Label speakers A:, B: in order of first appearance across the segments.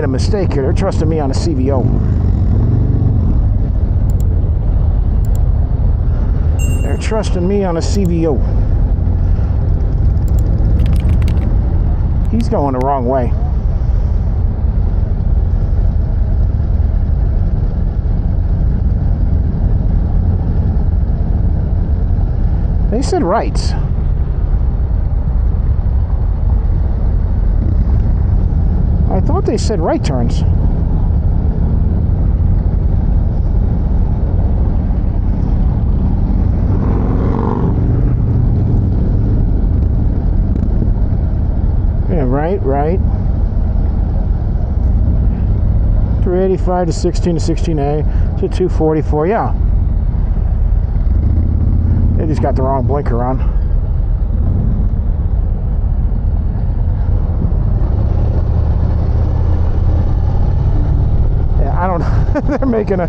A: made a mistake here. They're trusting me on a CVO. They're trusting me on a CVO. He's going the wrong way. They said right. I thought they said right turns. Yeah, right. 385 to 16 to 16A to 244, yeah. They just got the wrong blinker on. Yeah, I don't know. They're making a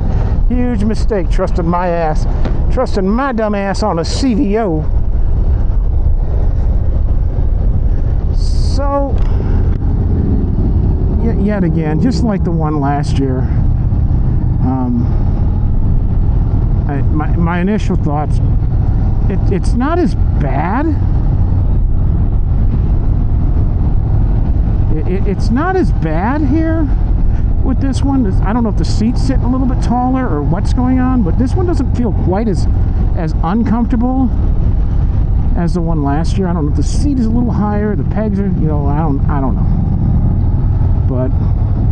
A: huge mistake trusting my dumb ass on a CVO. So, yet again, just like the one last year, my initial thoughts, it's not as bad. It's not as bad here with this one. I don't know if the seat's sitting a little bit taller or what's going on, but this one doesn't feel quite as uncomfortable as the one last year. I don't know if the seat is a little higher, the pegs are, you know, I don't know. But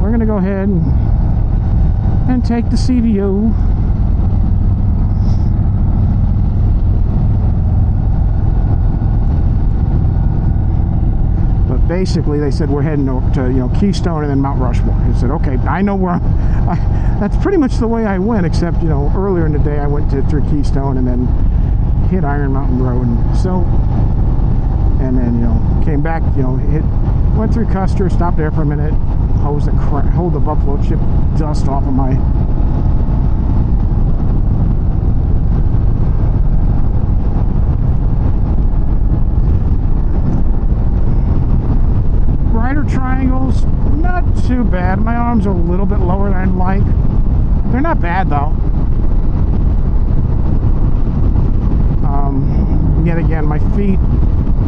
A: we're gonna go ahead and take the CVO. But basically, they said we're heading to, you know, Keystone and then Mount Rushmore. I said, okay, I know where that's pretty much the way I went, except, you know, earlier in the day I went through Keystone and then hit Iron Mountain Road, and then, you know, came back, you know, went through Custer, stopped there for a minute, hold the buffalo chip dust off of my rider triangles. Not too bad. My arms are a little bit lower than I'd like. They're not bad though. Yet again, my feet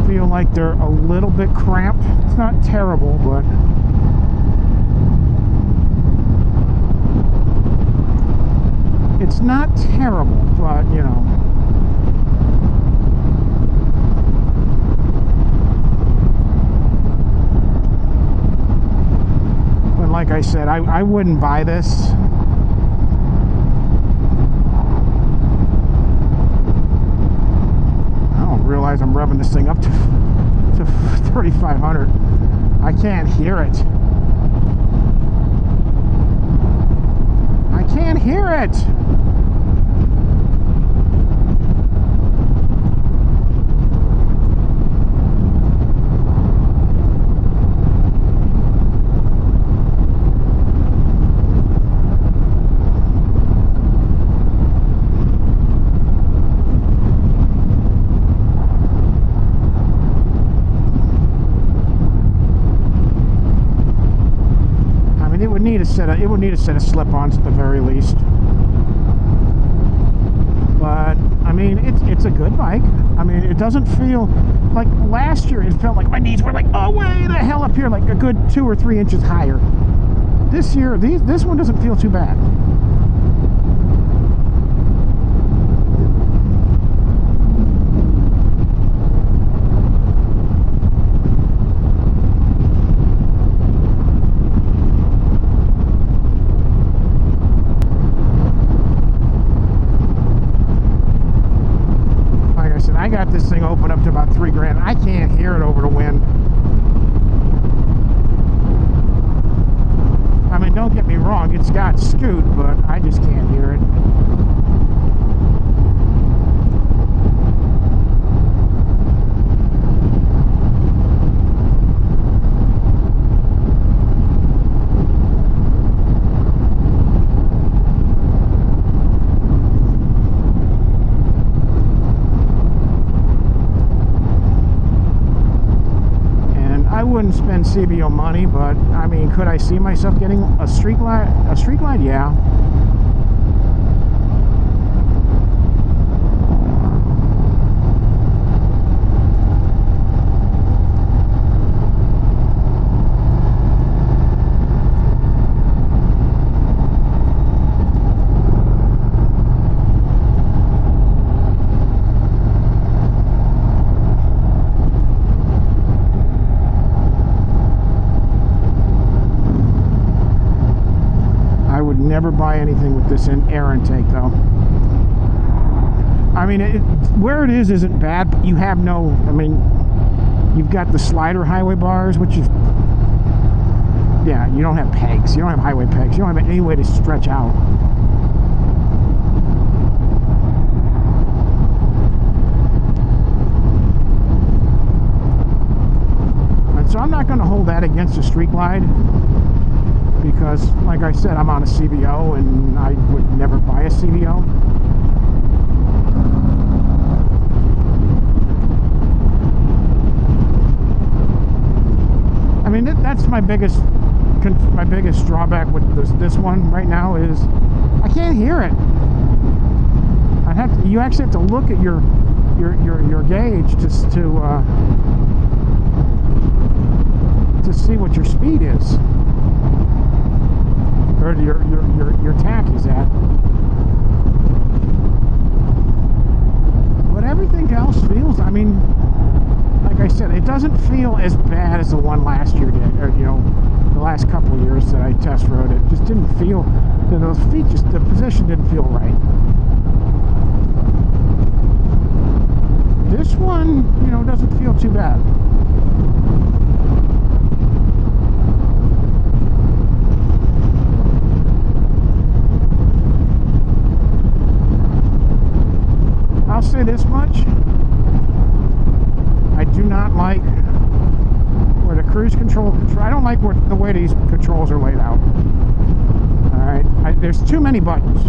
A: feel like they're a little bit cramped. It's not terrible, but it's not terrible, but you know. But like I said, I wouldn't buy this. Realize I'm revving this thing up to 3,500. I can't hear it. I can't hear it. It would need a set of slip-ons at the very least. But I mean, it's a good bike. I mean, it doesn't feel like last year. It felt like my knees were like, oh, way the hell up here, like a good 2 or 3 inches higher. This year, this one doesn't feel too bad. I got this thing open up to about $3,000. I can't hear it over the wind. I mean, don't get me wrong, it's got scoot, but I just can't hear it. wouldn't spend CVO money, but I mean, could I see myself getting a Street Glide? A Street Glide, yeah. Never buy anything with this air intake, though. I mean, where it is isn't bad, but you have no, I mean, you've got the slider highway bars, which is, yeah, you don't have pegs. You don't have highway pegs. You don't have any way to stretch out. And so I'm not going to hold that against a Street Glide, because, like I said, I'm on a CVO, and I would never buy a CVO. I mean, that's my biggest drawback with this one right now is I can't hear it. You actually have to look at your gauge to see what your speed is. Or your tack is at. But everything else feels, I mean, like I said, it doesn't feel as bad as the one last year did, or, you know, the last couple of years that I test rode it. Just didn't feel, those feet, just the position didn't feel right. This one, you know, doesn't feel too bad. I'll say this much, I do not like where the cruise control, I don't like the way these controls are laid out. Alright, there's too many buttons.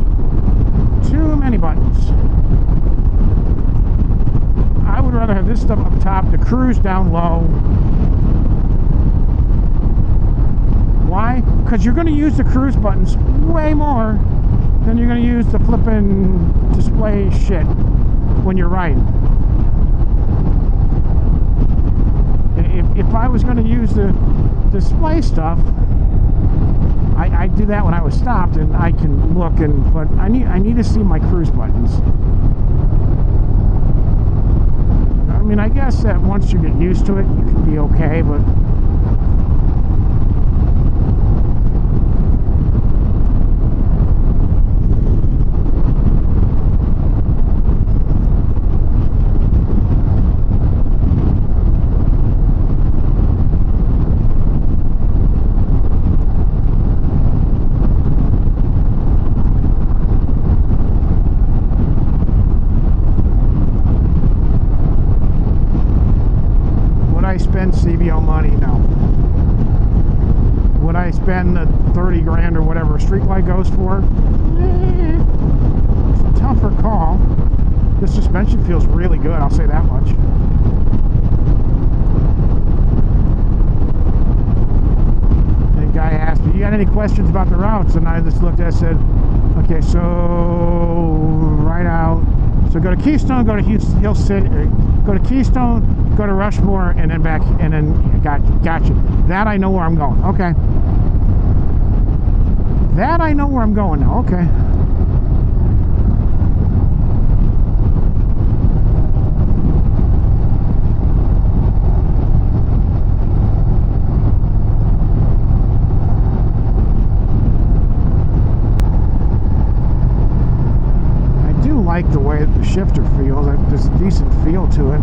A: Too many buttons. I would rather have this stuff up top, the cruise down low. Why? Because you're going to use the cruise buttons way more than you're going to use the flipping display shit when you're riding. If I was going to use the display stuff, I do that when I was stopped, and I can look, but I need to see my cruise buttons. I mean, I guess that once you get used to it, you can be okay, but spend CVO money? No. Would I spend the 30 grand or whatever a Street Glide goes for? It's a tougher call. This suspension feels really good, I'll say that much. The guy asked me, you got any questions about the routes? And I just looked at it and said, okay, so right out. So go to Keystone, go to Hill City, go to Keystone, go to Rushmore, and then back, and then gotcha. That I know where I'm going. Okay. That I know where I'm going now. Okay. I do like the way the shifter feels. There's a decent feel to it.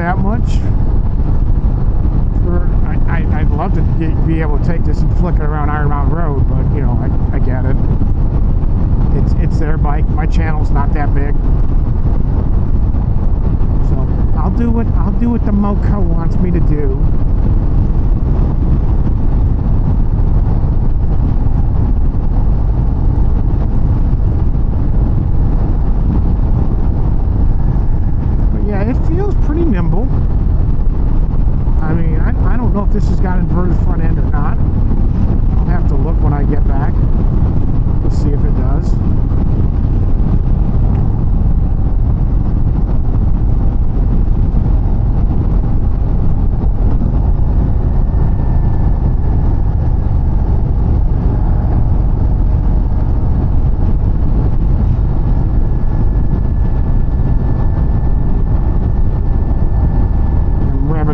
A: that much. I'd love to be able to take this and flick it around Iron Mountain Road, but you know, I get it. It's their bike. My channel's not that big, so I'll do what the Moco wants me to do. But yeah, it feels pretty nimble. I mean, I don't know if this has got inverted front end or not. I'll have to look when I get back to see if it does.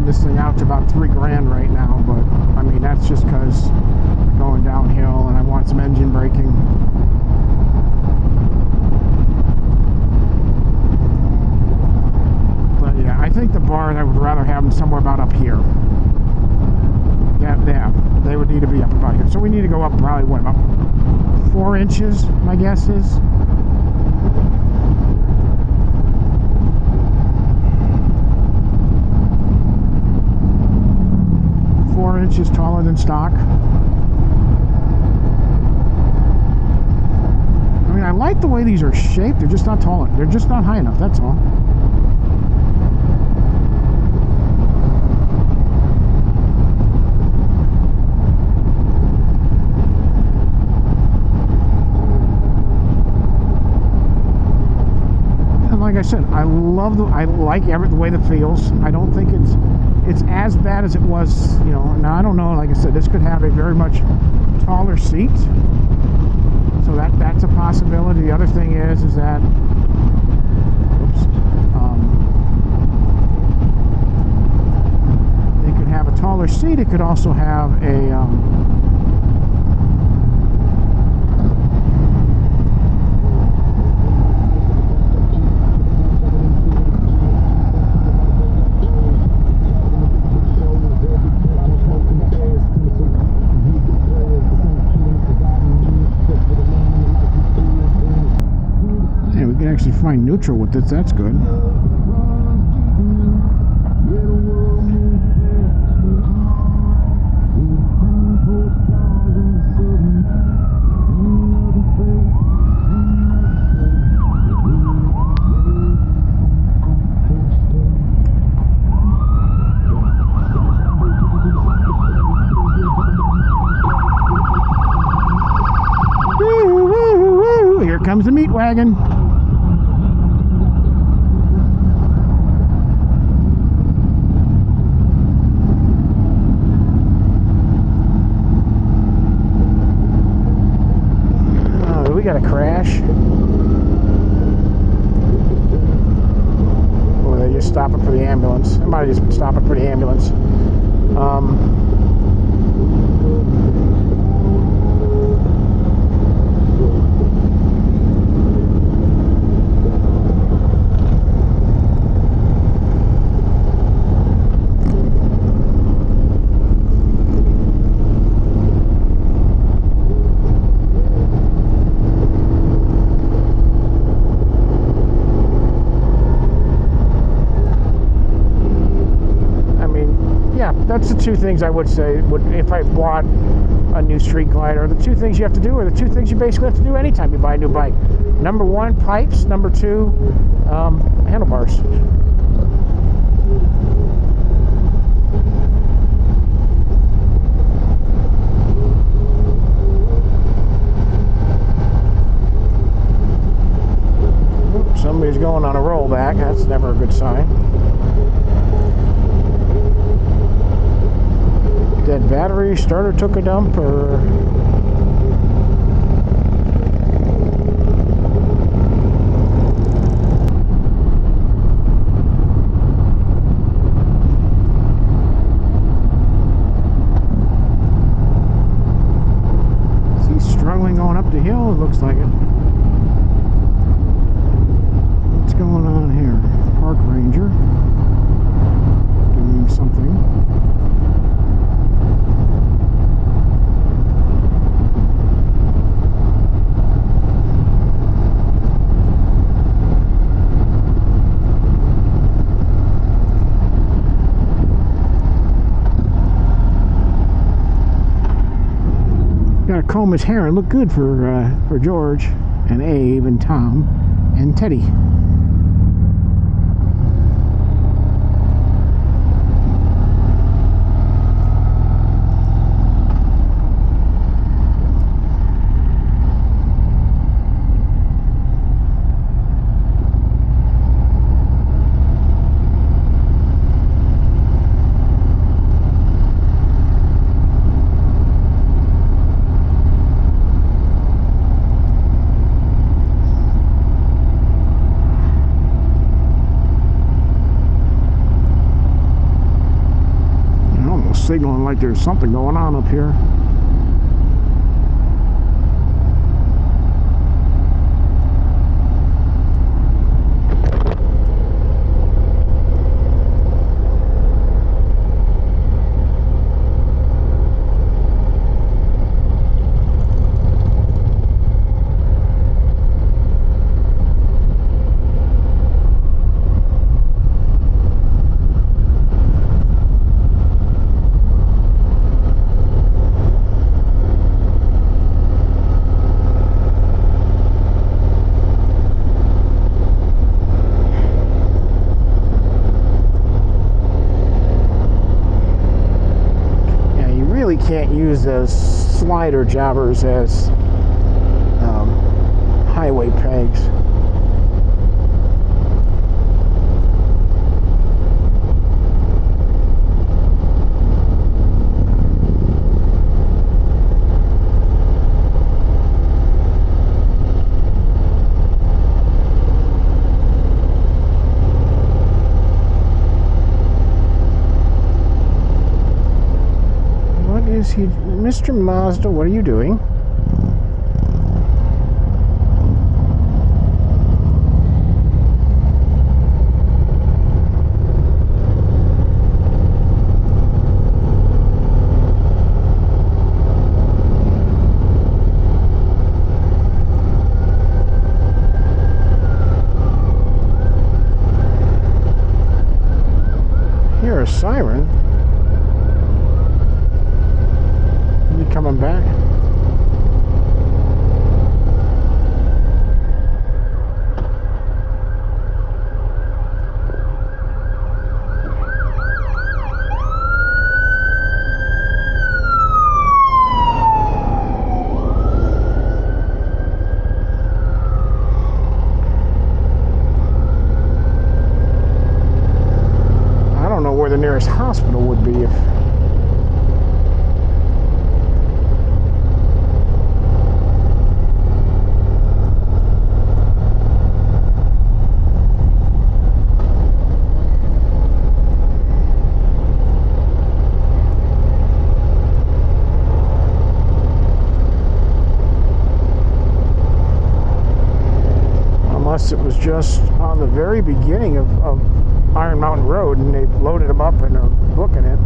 A: This thing out to about $3 grand right now, but I mean that's just because going downhill and I want some engine braking. But yeah, I think the bars, I would rather have them somewhere about up here. Yeah, they would need to be up about here. So we need to go up probably what, about 4 inches, my guess is. Inches taller than stock. I mean, I like the way these are shaped. They're just not tall. They're just not high enough, that's all. And like I said, I like the way it feels. I don't think it's as bad as it was, you know. Now I don't know, like I said, this could have a very much taller seat, so that's a possibility. The other thing is that it could have a taller seat. It could also have a actually find neutral with this. That's good. Woo, woo, woo. Here comes the meat wagon. We got a crash. Or they just stopping for the ambulance. They might have just been stopping for the ambulance. That's the two things I would say if I bought a new Street Glide, or the two things you have to do, or the two things you basically have to do anytime you buy a new bike. Number one, pipes. Number two, handlebars. Somebody's going on a rollback. That's never a good sign. Dead battery, starter took a dump, or is he struggling going up the hill? It looks like it. What's going on here? Park ranger. comb his hair and look good for George and Abe and Tom and Teddy. Signaling like there's something going on up here. Can't use those slider jobbers as highway pegs. Mr. Mazda, what are you doing? Hear a siren. Coming back. I don't know where the nearest hospital would be if it was just on the very beginning of Iron Mountain Road, and they loaded them up and are booking it.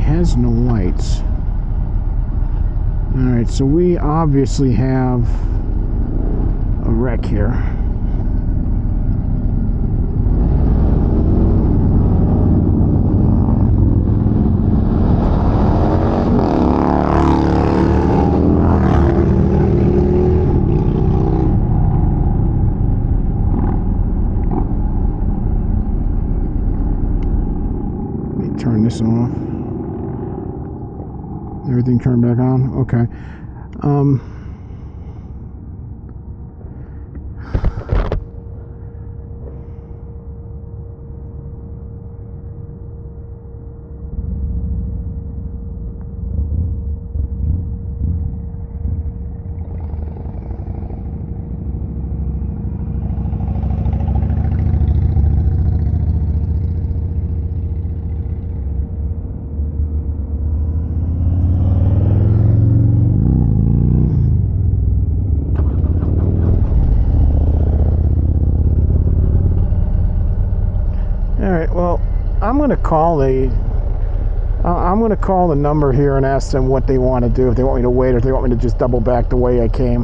A: has no lights. Alright, so we obviously have a wreck here. Turn this off. Everything turned back on? Okay. I'm going to call the number here and ask them what they want to do, if they want me to wait or if they want me to just double back the way I came.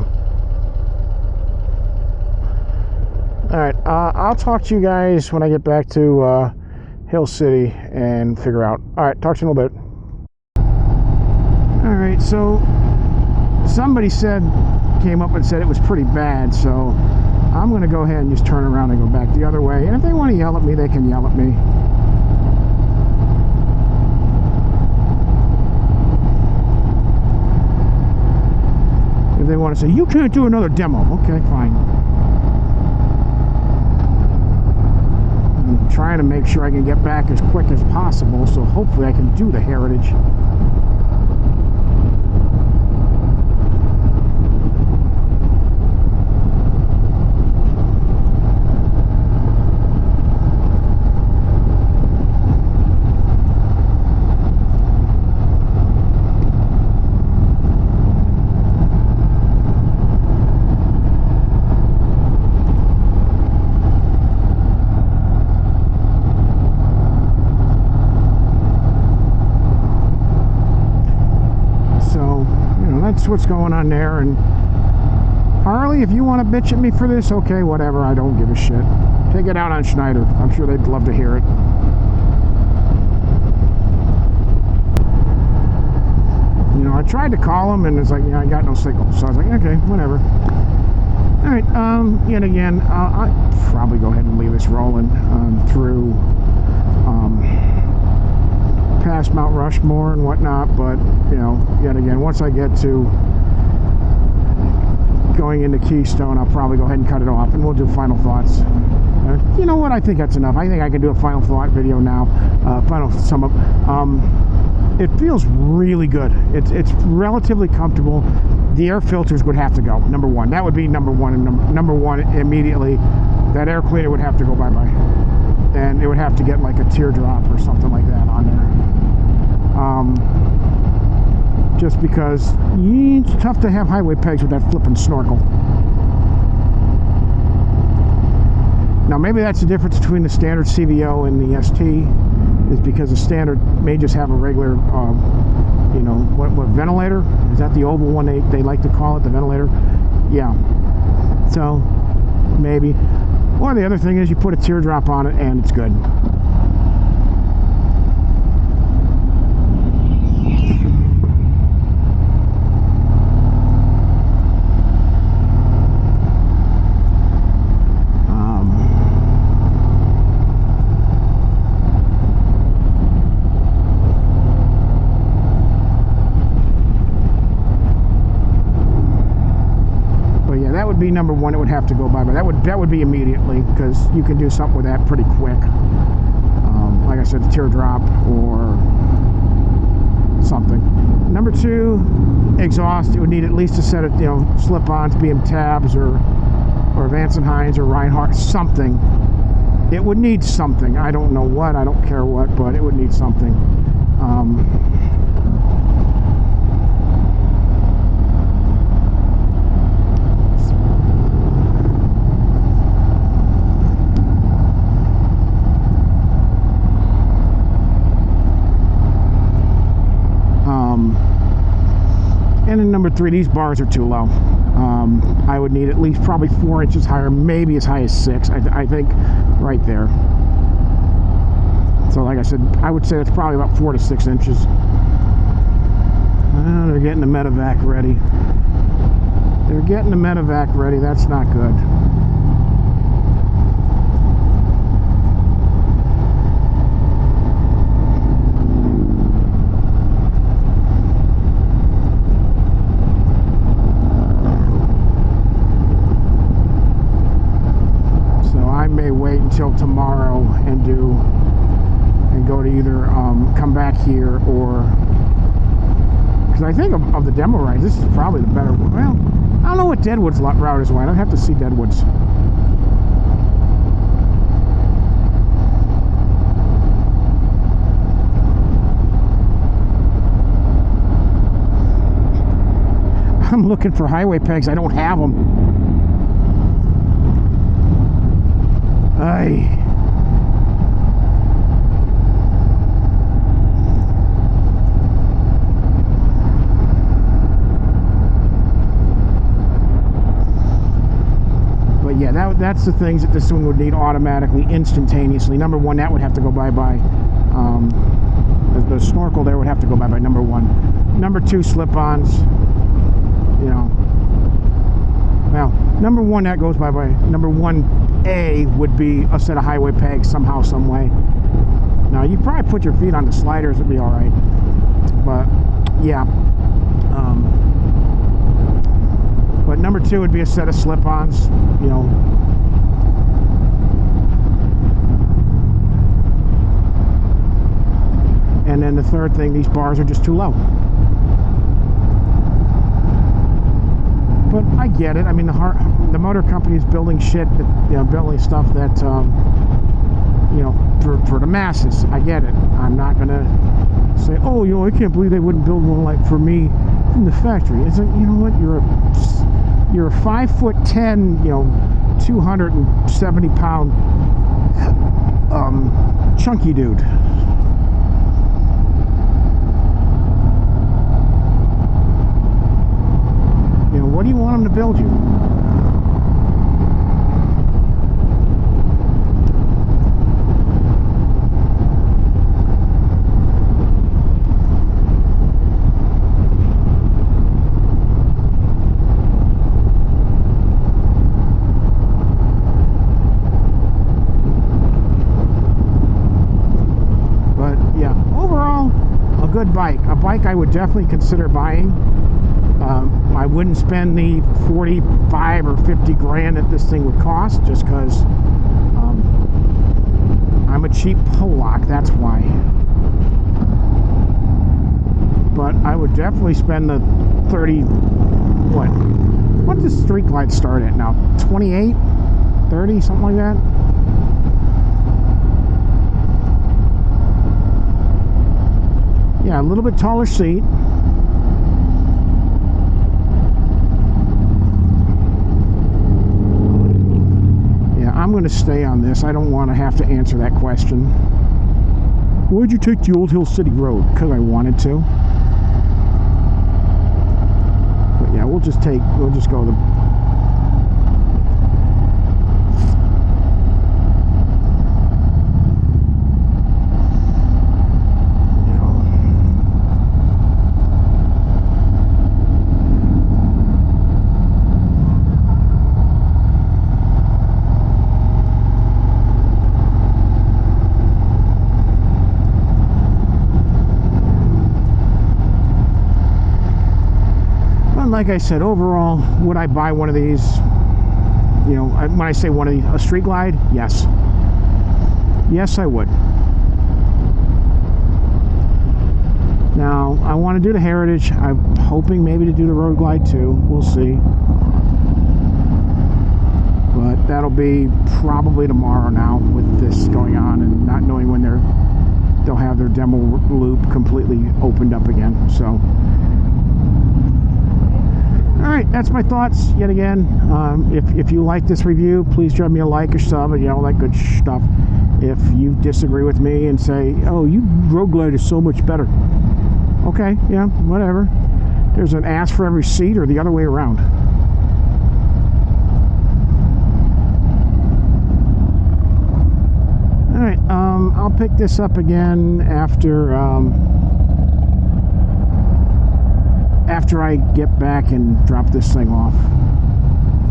A: Alright, I'll talk to you guys when I get back to Hill City and figure out. Alright, talk to you in a little bit. Alright, so somebody came up and said it was pretty bad, so I'm going to go ahead and just turn around and go back the other way. And if they want to yell at me, they can yell at me. If they want to say, you can't do another demo. Okay, fine. I'm trying to make sure I can get back as quick as possible, so hopefully I can do the Heritage. That's what's going on there. And Harley, if you want to bitch at me for this, okay, whatever, I don't give a shit. Take it out on Schneider. I'm sure they'd love to hear it. You know, I tried to call him and it's like, yeah, I got no signal. So I was like, okay, whatever. Alright, yet again, I'll probably go ahead and leave this rolling through past Mt Rushmore and whatnot, but you know, yet again, once I get to going into Keystone, I'll probably go ahead and cut it off and we'll do final thoughts. You know what, I think that's enough. I think I can do a final thought video now, final sum up. It feels really good. It's relatively comfortable. The air filters would have to go, number one. That would be number one, and number one immediately. That air cleaner would have to go bye-bye. And it would have to get like a teardrop or something like that on there. Just because it's tough to have highway pegs with that flipping snorkel. Now maybe that's the difference between the standard CVO and the ST, is because the standard may just have a regular, you know, what ventilator? Is that the oval one they like to call it, the ventilator? Yeah. So maybe. Or the other thing is you put a teardrop on it and it's good. Be number one. It would have to go by, but that would be immediately, because you can do something with that pretty quick. Like I said, the teardrop or something. Number two, exhaust. It would need at least a set of, you know, slip-ons, BM tabs or Vance & Hines or Reinhardt, something. It would need something. I don't know what. I don't care what, but it would need something. number 3, these bars are too low. I would need at least probably 4 inches higher, maybe as high as 6. I think right there. So like I said, I would say it's probably about 4 to 6 inches. They're getting the medevac ready. They're getting the medevac ready. That's not good. Wait until tomorrow and go to either come back here, or because I think of the demo rides, this is probably the better one. Well, I don't know what Deadwood's route is. I'd have to see Deadwood's. I'm looking for highway pegs. I don't have them. But yeah, that's the things that this one would need automatically, instantaneously. Number 1, that would have to go bye-bye. The snorkel there would have to go bye-bye, number 1. Number 2, slip-ons. You know. Well, number 1, that goes bye-bye. Number 1A would be a set of highway pegs somehow, some way. Now, you probably put your feet on the sliders, it'd be all right. But, yeah. But number 2 would be a set of slip-ons, you know. And then the third thing, these bars are just too low. But I get it. I mean, the motor company is building shit, that, you know, building stuff that, you know, for the masses. I get it. I'm not gonna say, oh, you know, I can't believe they wouldn't build one like for me in the factory. It's like, you know what? You're a 5'10", you know, 270 pound chunky dude. You know, what do you want them to build you? Good bike, a bike I would definitely consider buying. I wouldn't spend the 45 or 50 grand that this thing would cost, just because I'm a cheap Pollock, that's why. But I would definitely spend the 30, what does Street Glide start at now? 28, 30, something like that. Yeah, a little bit taller seat. Yeah, I'm going to stay on this. I don't want to have to answer that question. Why'd you take the Old Hill City Road? Because I wanted to. But yeah, we'll just go the... Like I said, overall, would I buy one of these? You know, when I say one of these, a Street Glide, yes. Yes, I would. Now, I want to do the Heritage. I'm hoping maybe to do the Road Glide too. We'll see. But that'll be probably tomorrow now, with this going on and not knowing when they'll have their demo loop completely opened up again. So. Alright, that's my thoughts yet again. If you like this review, please drop me a like or sub and all that good stuff. If you disagree with me and say, oh, Road Glide is so much better. Okay, yeah, whatever. there's an ass for every seat, or the other way around. All right, I'll pick this up again after after I get back and drop this thing off.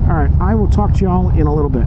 A: All right, I will talk to y'all in a little bit.